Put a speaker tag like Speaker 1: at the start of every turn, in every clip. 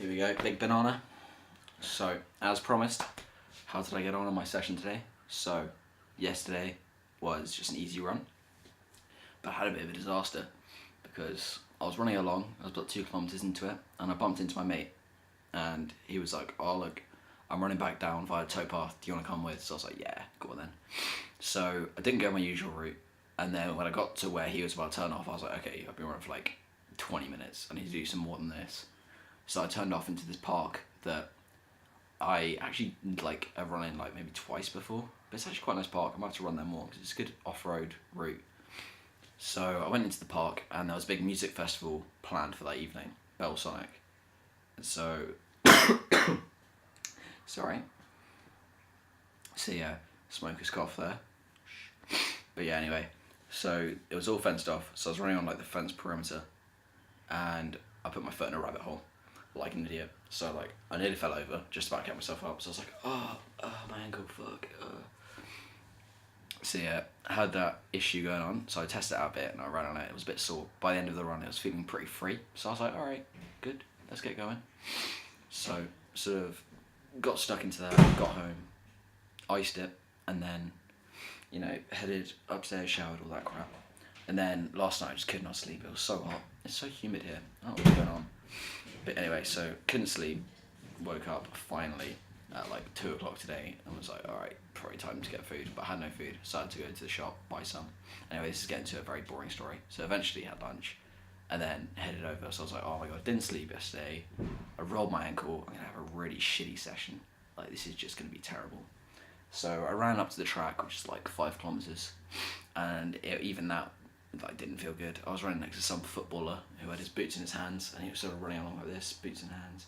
Speaker 1: Here we go, big banana. So, as promised, how did I get on my session today? So, yesterday was just an easy run, but I had a bit of a disaster because I was running along, I was about 2 kilometers into it, and I bumped into my mate, and he was like, oh look, I'm running back down via the towpath, do you want to come with? So I was like, yeah, go on then. So I didn't go my usual route, and then when I got to where he was about to turn off, I was like, okay, I've been running for like 20 minutes, I need to do some more than this. So I turned off into this park that I actually have run in like maybe twice before, but it's actually quite a nice park. I might have to run there more because it's a good off-road route. So I went into the park and there was a big music festival planned for that evening, Sonic. And so, sorry. So yeah, smoker's cough there. But yeah, anyway, so it was all fenced off. So I was running on like the fence perimeter, and I put my foot in a rabbit hole, like an idiot. So like I nearly fell over, just about to get myself up. So I was like, oh my ankle, fuck. So yeah, I had that issue going on. So I tested it out a bit and I ran on it. It was a bit sore. By the end of the run, it was feeling pretty free. So I was like, all right, good, let's get going. So sort of got stuck into that, got home, iced it, and then, you know, headed upstairs, showered, all that crap. And then last night I just could not sleep. It was so hot. It's so humid here. I don't know what's going on. But anyway, so couldn't sleep. Woke up finally at like 2 o'clock today and was like, alright, probably time to get food. But I had no food, so I had to go to the shop, buy some. Anyway, this is getting to a very boring story. So eventually had lunch and then headed over. So I was like, oh my god, didn't sleep yesterday. I rolled my ankle. I'm gonna have a really shitty session. Like, this is just gonna be terrible. So I ran up to the track, which is like 5 kilometers, and even that didn't feel good. I was running next to some footballer who had his boots in his hands, and he was sort of running along like this, boots in hands,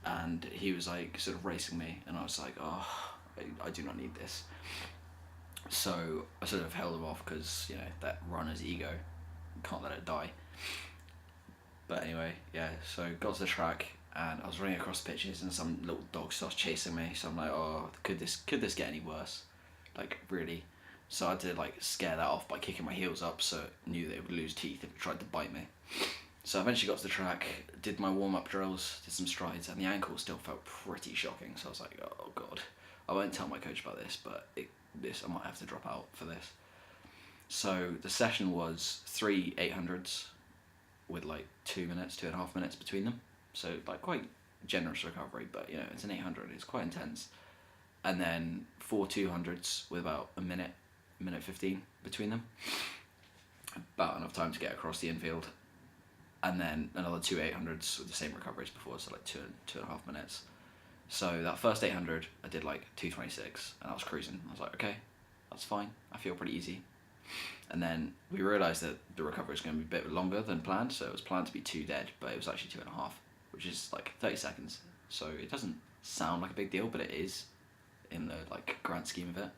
Speaker 1: and he was like sort of racing me, and I was like, oh, I do not need this. So I sort of held him off because, you know, that runner's ego, can't let it die. But anyway, yeah, so got to the track and I was running across the pitches and some little dog starts chasing me, so I'm like, oh, could this get any worse? Like, really? So I had to like scare that off by kicking my heels up, so I knew they would lose teeth if it tried to bite me. So I eventually got to the track, did my warm-up drills, did some strides, and the ankle still felt pretty shocking. So I was like, oh god, I won't tell my coach about this, but I might have to drop out for this. So the session was 3 800s with like 2.5 minutes between them. So like quite generous recovery, but you know, it's an 800, it's quite intense. And then 4 200s with about a minute 15 between them. About enough time to get across the infield. And then another 2 800s with the same recovery as before, so like 2.5 minutes. So that first 800, I did like 2:26, and I was cruising. I was like, okay, that's fine. I feel pretty easy. And then we realised that the recovery was going to be a bit longer than planned, so it was planned to be 2 dead, but it was actually 2.5, which is like 30 seconds. So it doesn't sound like a big deal, but it is in the like grand scheme of it.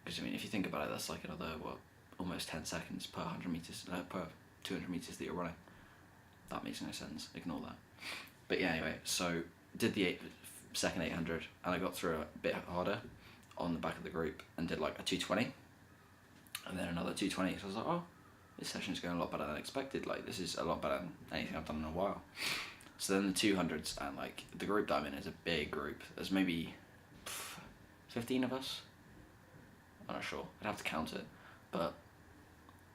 Speaker 1: Because I mean, if you think about it, that's like another almost 10 seconds per 100 meters, per 200 meters that you're running. That makes no sense. Ignore that. But yeah, anyway, so did the second 800, and I got through a bit harder on the back of the group and did like a 220, and then another 220. So I was like, oh, this session's going a lot better than expected. Like, this is a lot better than anything I've done in a while. So then the 200s, and like the group that I'm in is a big group. There's maybe 15 of us. I'm not sure. I'd have to count it, but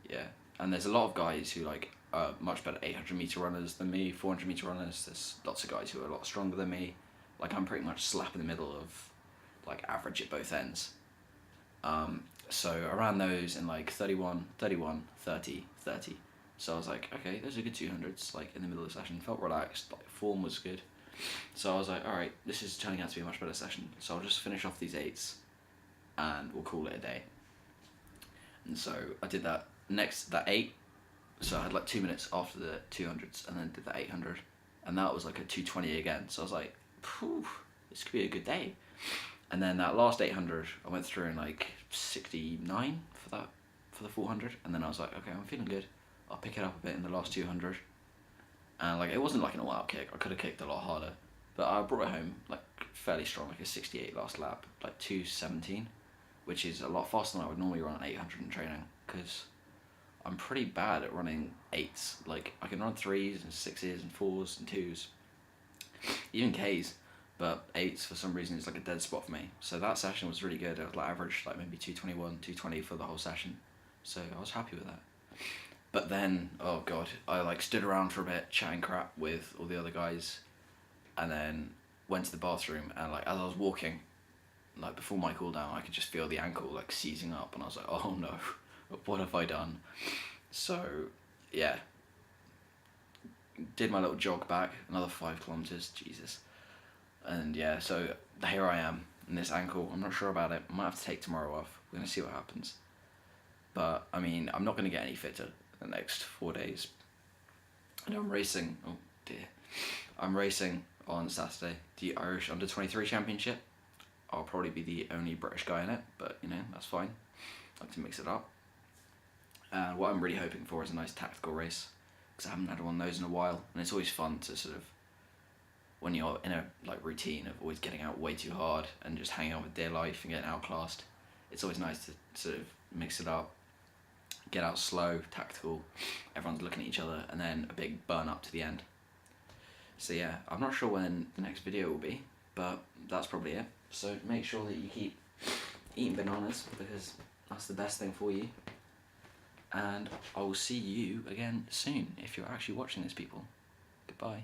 Speaker 1: yeah. And there's a lot of guys who like are much better 800 meter runners than me, 400 meter runners. There's lots of guys who are a lot stronger than me. Like, I'm pretty much slap in the middle of like average at both ends. So I ran those in like 31, 30, 30. So I was like, okay, those are good 200s, like in the middle of the session. Felt relaxed, like form was good. So I was like, alright, this is turning out to be a much better session. So I'll just finish off these 8s and we'll call it a day. And so I did that 8. So I had like 2 minutes after the 200s and then did the 800. And that was like a 220 again. So I was like, phew, this could be a good day. And then that last 800, I went through in like 69 for the 400. And then I was like, okay, I'm feeling good. I'll pick it up a bit in the last 200. And like, it wasn't like an all-out kick. I could have kicked a lot harder. But I brought it home like fairly strong, like a 68 last lap, like 2:17, which is a lot faster than I would normally run 800 in training, because I'm pretty bad at running 8s. Like, I can run 3s and 6s and 4s and 2s, even K's, but 8s for some reason is like a dead spot for me. So that session was really good. I was like averaged like maybe 221, 220 for the whole session. So I was happy with that. But then, oh god, I like stood around for a bit chatting crap with all the other guys, and then went to the bathroom, and like as I was walking, like before my cool down, I could just feel the ankle like seizing up, and I was like, oh no, what have I done? So yeah, did my little jog back, another 5 kilometers, Jesus. And yeah, so here I am, and this ankle, I'm not sure about it. I might have to take tomorrow off. We're gonna see what happens. But I mean, I'm not gonna get any fitter the next 4 days. And I'm racing. Oh dear, I'm racing on Saturday, the Irish Under-23 Championship. I'll probably be the only British guy in it, but you know, that's fine. I like to mix it up. And what I'm really hoping for is a nice tactical race, because I haven't had one of those in a while, and it's always fun to sort of, when you're in a like routine of always getting out way too hard and just hanging out with dear life and getting outclassed, it's always nice to sort of mix it up, get out slow, tactical, everyone's looking at each other, and then a big burn up to the end. So yeah, I'm not sure when the next video will be, but that's probably it. So make sure that you keep eating bananas, because that's the best thing for you. And I will see you again soon, if you're actually watching this, people. Goodbye.